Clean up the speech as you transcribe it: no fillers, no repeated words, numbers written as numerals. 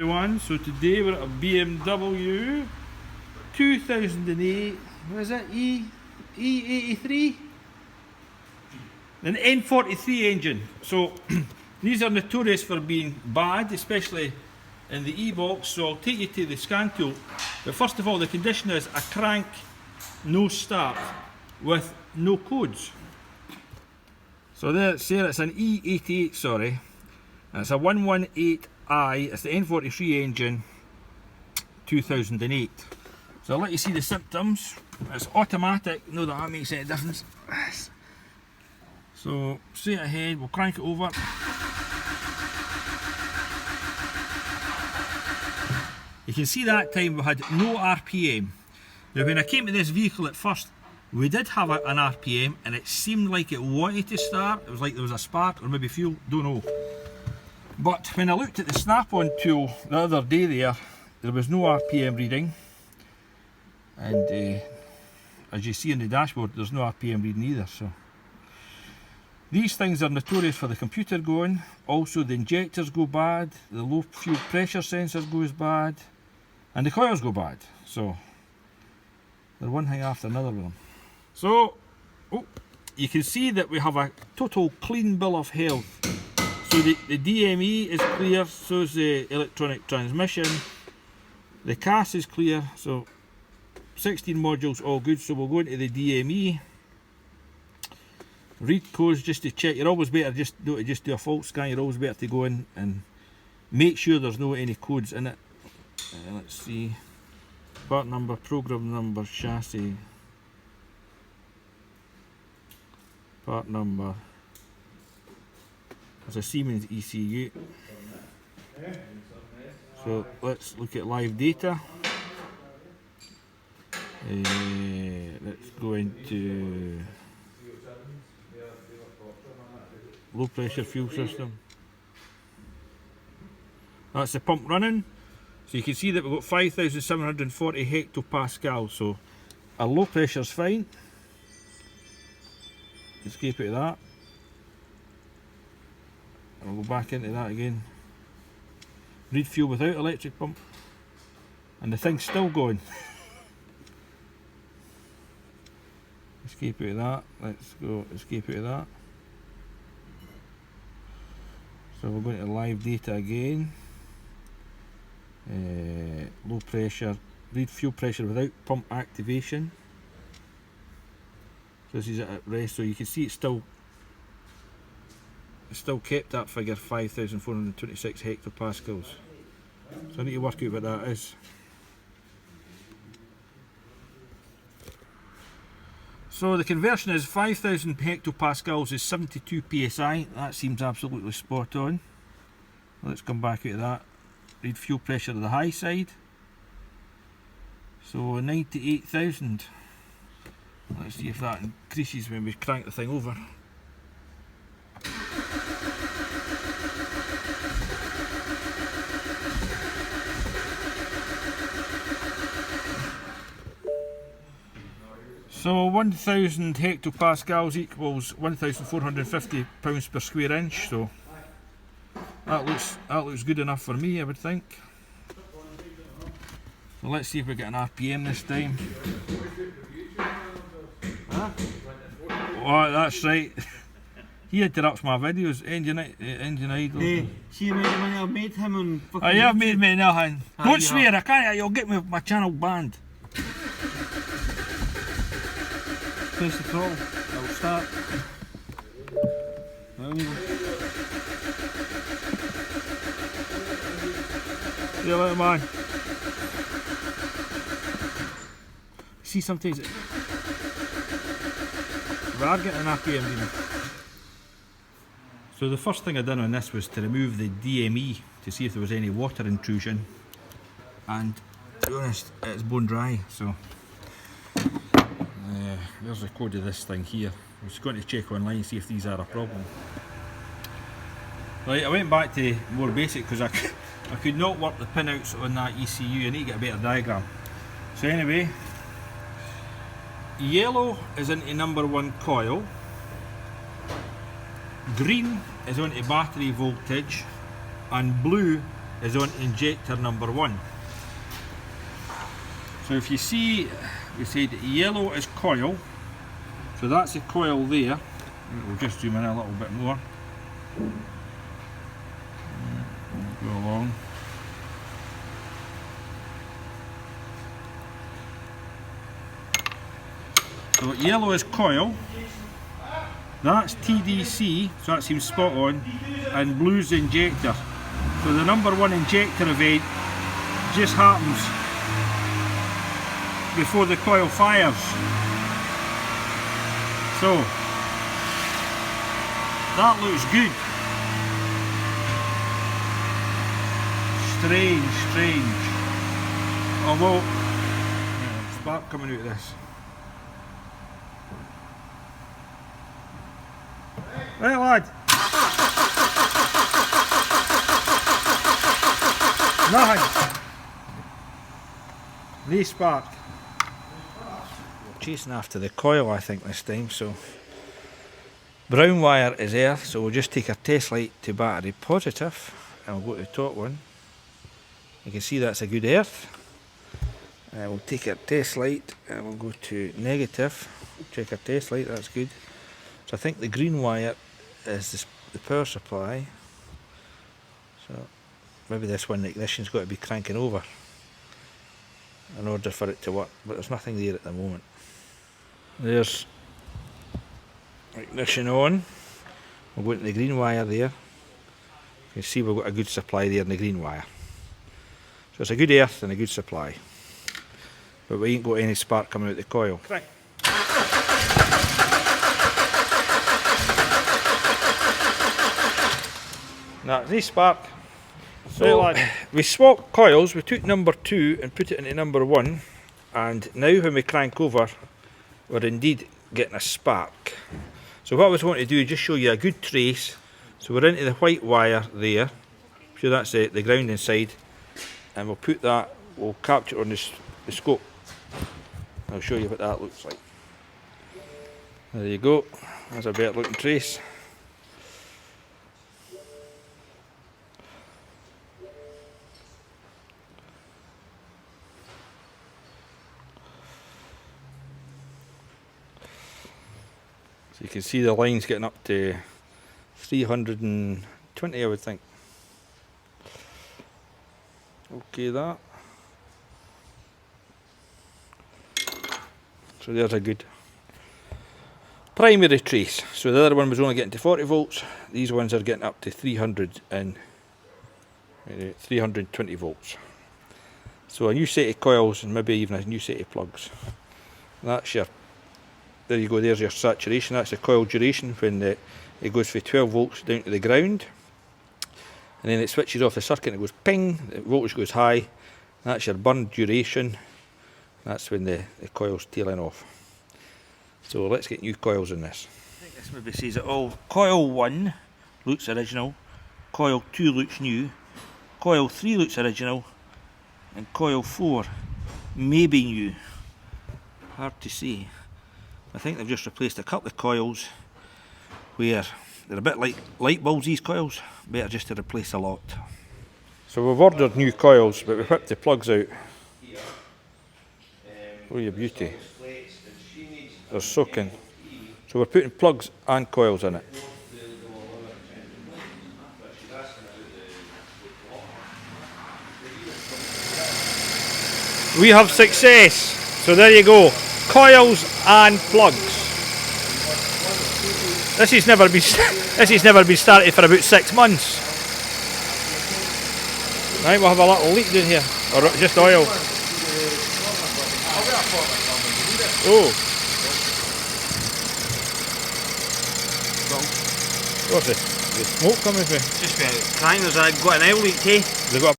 Everyone, so today we're at a BMW 2008, what is it, E83? An N43 engine. So these are notorious for being bad, especially in the E-box, so I'll take you to the scan tool. But first of all, the condition is a crank, no start, with no codes. So there it's there, it's an E88, sorry. It's a 118i, it's the N43 engine, 2008. So I'll let you see the symptoms. It's automatic, know that makes any difference. So straight ahead, we'll crank it over. You can see that time we had no RPM. Now when I came to this vehicle at first, we did have an RPM and it seemed like it wanted to start. It was like there was a spark or maybe fuel, don't know. But when I looked at the snap-on tool the other day there was no RPM reading. And as you see in the dashboard, there's no RPM reading either. So these things are notorious for the computer going. Also the injectors go bad, the low fuel pressure sensor goes bad, and the coils go bad. So they're one thing after another with them. So you can see that we have a total clean bill of health. So the DME is clear, so is the electronic transmission. The CAS is clear, so 16 modules all good. So we'll go into the DME. Read codes just to check. You're always better just do a fault scan. You're always better to go in and make sure there's no any codes in it. Let's see. Part number, program number, chassis. Part number. It's a Siemens ECU. So let's look at live data. Let's go into low pressure fuel system. That's the pump running. So you can see that we've got 5,740 hectopascals. So our low pressure is fine. Escape out of that. And we'll go back into that again. Read fuel without electric pump. And the thing's still going. Escape out of that. Let's go escape out of that. So we're going to live data again. Low pressure. Read fuel pressure without pump activation. So this is at rest, so you can see it's still kept that figure 5,426 hectopascals. So I need to work out what that is. So the conversion is 5,000 hectopascals is 72 psi. That seems absolutely spot on. Let's come back out of that. Read fuel pressure to the high side. So 98,000. Let's see if that increases when we crank the thing over. So 1,000 hectopascals equals 1,450 pounds per square inch. So that looks good enough for me, I would think. So let's see if we get an RPM this time. Huh? Oh, that's right. He interrupts my videos. Engine idle. Hey, see when I made him on fucking I have made me nothing. Don't swear, I can't. You'll get me my channel banned. Press the throttle, it'll start. There we go. Yeah, little man. See, sometimes we are getting an RPM reading. So the first thing I done on this was to remove the DME to see if there was any water intrusion, and to be honest, it's bone dry. So there's the code of this thing here. I'm just going to check online and see if these are a problem. Right, I went back to more basic because I could not work the pinouts on that ECU. I need to get a better diagram. So anyway, yellow is into number 1 coil, green is onto battery voltage, and blue is on injector number 1. So if you see, we said yellow is coil, so that's the coil there. We'll just zoom in a little bit more. Go along. So yellow is coil, that's TDC, so that seems spot on, and blue's the injector. So the number 1 injector event just happens before the coil fires. So that looks good. Strange. Although, spark coming out of this. Right, lad. Nothing. No spark. We're chasing after the coil, I think, this time. So brown wire is earth, so we'll just take our test light to battery positive, and we'll go to the top one. You can see that's a good earth. We'll take our test light and we'll go to negative. Check our test light, that's good. So I think the green wire is the power supply. So maybe this one, the ignition's got to be cranking over in order for it to work, but there's nothing there at the moment. There's ignition on. We'll go into the green wire there. You can see we've got a good supply there in the green wire. So it's a good earth and a good supply. But we ain't got any spark coming out of the coil. Right. Now, this spark. So we swapped coils, we took number 2 and put it into number 1, and now when we crank over, we're indeed getting a spark. So what I was wanting to do is just show you a good trace. So we're into the white wire there, so that's the ground inside, and we'll put that, we'll capture it on the scope. I'll show you what that looks like. There you go, that's a better looking trace. So you can see the lines getting up to 320, I would think. Okay, that. So there's a good primary trace. So the other one was only getting to 40 volts. These ones are getting up to 320 volts. So a new set of coils and maybe even a new set of plugs. That's your, there you go, there's your saturation. That's the coil duration when it goes from 12 volts down to the ground. And then it switches off the circuit and it goes ping, the voltage goes high. That's your burn duration. That's when the coil's tailing off. So let's get new coils in this. I think this maybe says it all. Coil 1 looks original, coil 2 looks new, coil 3 looks original, and coil 4 may be new. Hard to see. I think they've just replaced a couple of coils where they're a bit like light bulbs, these coils. Better just to replace a lot. So we've ordered new coils, but we've whipped the plugs out. Oh, your beauty. They're soaking. So we're putting plugs and coils in it. We have success. So there you go. Coils and plugs. This has never been started for about 6 months. Right, we'll have a little leak down here, or just oil. Oh. What's the smoke coming from? Just crying, there's got an oil leak, hey? They've got